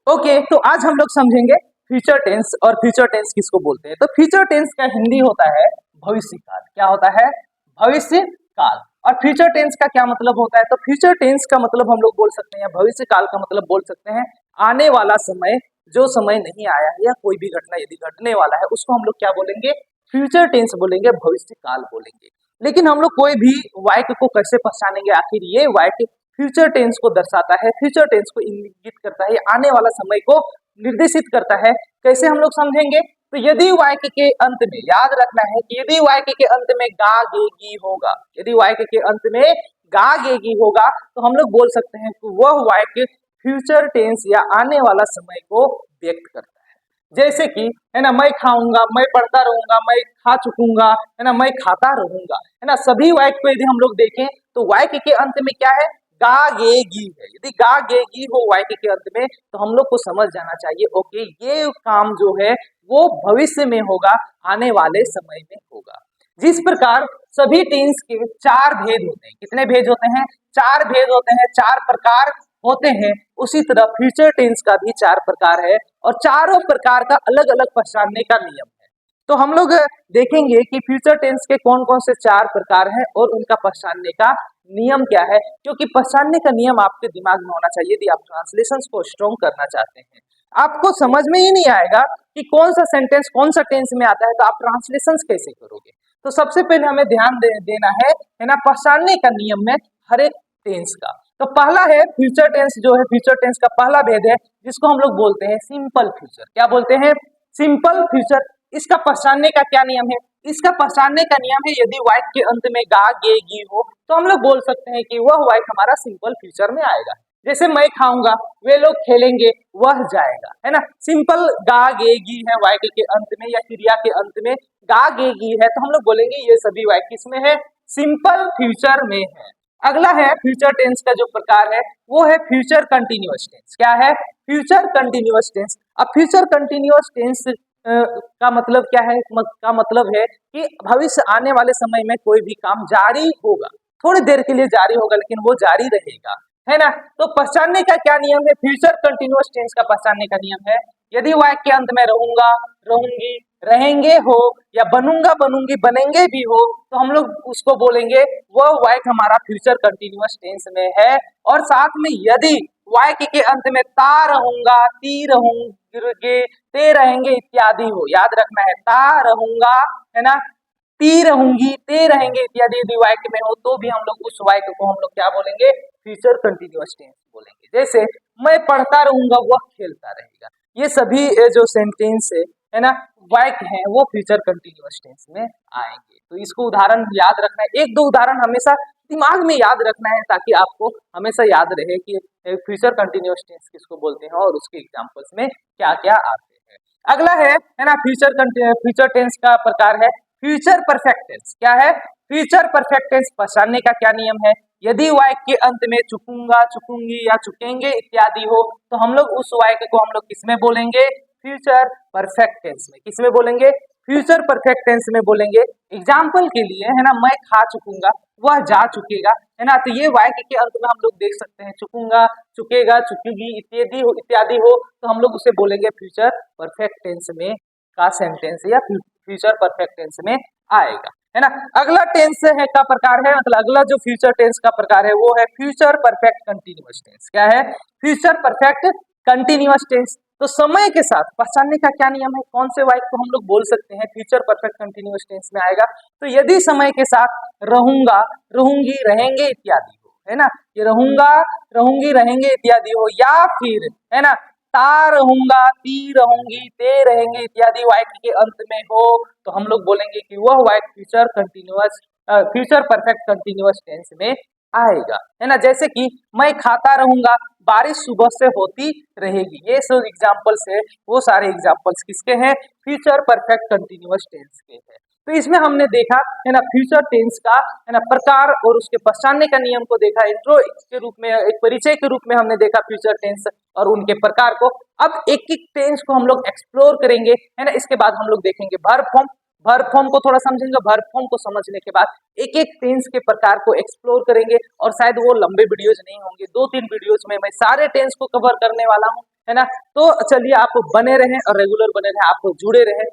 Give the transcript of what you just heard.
Okay, तो आज हम लोग समझेंगे फ्यूचर टेंस और फ्यूचर टेंस किसको बोलते हैं। तो फ्यूचर टेंस का हिंदी होता है भविष्य काल। क्या होता है? भविष्य काल। और फ्यूचर टेंस का क्या मतलब होता है? तो फ्यूचर टेंस का मतलब हम लोग बोल सकते हैं, भविष्य काल का मतलब बोल सकते हैं आने वाला समय, जो समय नहीं आया है या कोई भी घटना यदि घटने वाला है उसको हम लोग क्या बोलेंगे? फ्यूचर टेंस बोलेंगे, भविष्य काल बोलेंगे। लेकिन हम लोग कोई भी वाक्य को कैसे पहचानेंगे? आखिर ये वाक्य फ्यूचर टेंस को दर्शाता है, फ्यूचर टेंस को इंगित करता है, आने वाला समय को निर्देशित करता है। कैसे हम लोग समझेंगे? तो यदि वाक्य के अंत में, याद रखना है कि यदि वाक्य के अंत में गा गेगी होगा, यदि वाक्य के अंत में गा गेगी होगा तो हम लोग बोल सकते हैं कि वह वाक्य फ्यूचर टेंस या आने वाला समय को व्यक्त करता है। जैसे कि है ना, मैं खाऊंगा, मैं पढ़ता रहूंगा, मैं खा चुकूंगा, है ना, मैं खाता रहूंगा, है ना। सभी वाक्य को यदि हम लोग देखें तो वाक्य के अंत में क्या है? गा गेगी है। यदि गा गेगी हो वाक्य के अंत में तो हम लोग को समझ जाना चाहिए ओके, ये काम जो है वो भविष्य में होगा, आने वाले समय में होगा। जिस प्रकार सभी टेंस के चार भेद होते हैं। कितने भेद होते हैं? चार भेद होते हैं, चार प्रकार होते हैं। उसी तरह फ्यूचर टेंस का भी चार प्रकार है और चारों प्रकार का अलग अलग पहचानने का नियम है। तो हम लोग देखेंगे कि फ्यूचर टेंस के कौन कौन से चार प्रकार हैं और उनका पहचानने का नियम क्या है, क्योंकि पहचानने का नियम आपके दिमाग में होना चाहिए यदि आप ट्रांसलेशन को स्ट्रॉन्ग करना चाहते हैं। आपको समझ में ही नहीं आएगा कि कौन सा सेंटेंस कौन सा टेंस में आता है तो आप ट्रांसलेशन कैसे करोगे। तो सबसे पहले हमें ध्यान देना है ना, पहचानने का नियम में हर एक टेंस का। तो पहला है फ्यूचर टेंस, जो है फ्यूचर टेंस का पहला भेद है जिसको हम लोग बोलते हैं सिंपल फ्यूचर। क्या बोलते हैं? Simple future. इसका पहचानने का क्या नियम है? इसका पहचानने का नियम है यदि वाक्य के अंत में गा गे गी हो तो हम लोग बोल सकते हैं कि वह वाक्य हमारा सिंपल फ्यूचर में आएगा। जैसे मैं खाऊंगा, वे लोग खेलेंगे, वह जाएगा, है ना। सिंपल गा गे गी है वाक्य के अंत में या क्रिया के अंत में गा गे गी है तो हम लोग बोलेंगे ये सभी वाक्य किसमें है? सिंपल फ्यूचर में है। अगला है फ्यूचर टेंस का जो प्रकार है वो है फ्यूचर कंटिन्यूअस टेंस। क्या है? Future continuous tense. अब फ्यूचर कंटिन्यूअस टेंस का मतलब क्या है? का मतलब है कि भविष्य आने वाले समय में कोई भी काम जारी होगा, थोड़ी देर के लिए जारी होगा लेकिन वो जारी रहेगा, है ना। तो पहचानने का क्या नियम है? फ्यूचर कंटिन्यूअस टेंस का पहचानने का नियम है यदि वाक्य के अंत में रहूंगा, रहूंगी, रहेंगे हो या बनूंगा, बनूंगी, बनेंगे भी हो तो हम लोग उसको बोलेंगे वह वाक्य हमारा फ्यूचर कंटिन्यूअस टेंस में है। और साथ में यदि वाक्य के अंत में ता रहूंगा, ती रहूंगे, ते रहेंगे इत्यादि हो, याद रखना है ता रहूंगा, है ना, ती रहूंगी, ते रहेंगे इत्यादि यदि वाक्य में हो तो भी हम लोग उस वाक्य को हम लोग क्या बोलेंगे? फ्यूचर कंटिन्यूअस टेंस बोलेंगे। जैसे मैं पढ़ता रहूंगा, वह खेलता रहेगा। ये सभी जो सेंटेंस है ना, वाक्य हैं, वो फ्यूचर कंटिन्यूअस टेंस में आएंगे। तो इसको उदाहरण याद रखना है, एक दो उदाहरण हमेशा दिमाग में याद रखना है ताकि आपको हमेशा याद रहे कि फ्यूचर कंटिन्यूअस टेंस किसको बोलते हैं और उसके एग्जांपल्स में क्या क्या आते हैं। अगला है ना, फ्यूचर टेंस का प्रकार है फ्यूचर परफेक्ट टेंस। क्या है? Future perfect tense. पहचानने का क्या नियम है? यदि वाक्य के अंत में चुकूंगा, चुकूंगी या चुकेंगे इत्यादि हो तो हम लोग उस वाक्य को हम लोग किसमें बोलेंगे? फ्यूचर परफेक्ट टेंस में। किसमें बोलेंगे? फ्यूचर परफेक्ट टेंस में बोलेंगे। एग्जाम्पल के लिए है ना, मैं खा चुकूंगा, वह जा चुकेगा, है ना। तो ये वाक्य के अंत में हम लोग देख सकते हैं चुकूंगा, चुकेगा, चुकेगी इत्यादि हो तो हम लोग उसे बोलेंगे फ्यूचर परफेक्ट टेंस में का सेंटेंस या फ्यूचर परफेक्ट टेंस में आएगा, है ना। अगला टेंस है का प्रकार है, मतलब अगला जो फ्यूचर टेंस का प्रकार है वो है फ्यूचर परफेक्ट कंटिन्यूअस टेंस। क्या है? Future perfect continuous tense. तो समय के साथ पहचानने का क्या नियम है? कौन से वाक्य को हम लोग बोल सकते हैं फ्यूचर परफेक्ट कंटिन्यूअस टेंस में आएगा? तो यदि समय के साथ रहूंगा, रहूंगी, रहेंगे इत्यादि हो, है ना, ये रहूंगा, रहूंगी, रहेंगे इत्यादि हो, या फिर है ना ता रहूंगा, ती रहूंगी, ते रहेंगे इत्यादि वाक्य के अंत में हो तो हम लोग बोलेंगे कि वह वाक्य फ्यूचर परफेक्ट कंटिन्यूअस टेंस में आएगा, है ना। जैसे कि मैं खाता रहूंगा, बारिश सुबह से होती रहेगी। ये सब एग्जांपल्स है, वो सारे एग्जांपल्स किसके हैं? फ्यूचर परफेक्ट कंटिन्यूअस टेंस के हैं। तो इसमें हमने देखा है ना फ्यूचर टेंस का, है ना, प्रकार और उसके पहचानने का नियम को देखा। इंट्रो के रूप में, एक परिचय के रूप में हमने देखा फ्यूचर टेंस और उनके प्रकार को। अब एक एक टेंस को हम लोग एक्सप्लोर करेंगे, है ना। इसके बाद हम लोग देखेंगे वर्ब फॉर्म, वर्ब फॉर्म को थोड़ा समझेंगे, वर्ब फॉर्म को समझने के बाद एक एक टेंस के प्रकार को एक्सप्लोर करेंगे और शायद वो लंबे वीडियोज नहीं होंगे, 2-3 वीडियोज में मैं सारे टेंस को कवर करने वाला हूँ, है ना। तो चलिए आप बने रहें और रेगुलर बने रहें, आप जुड़े रहें।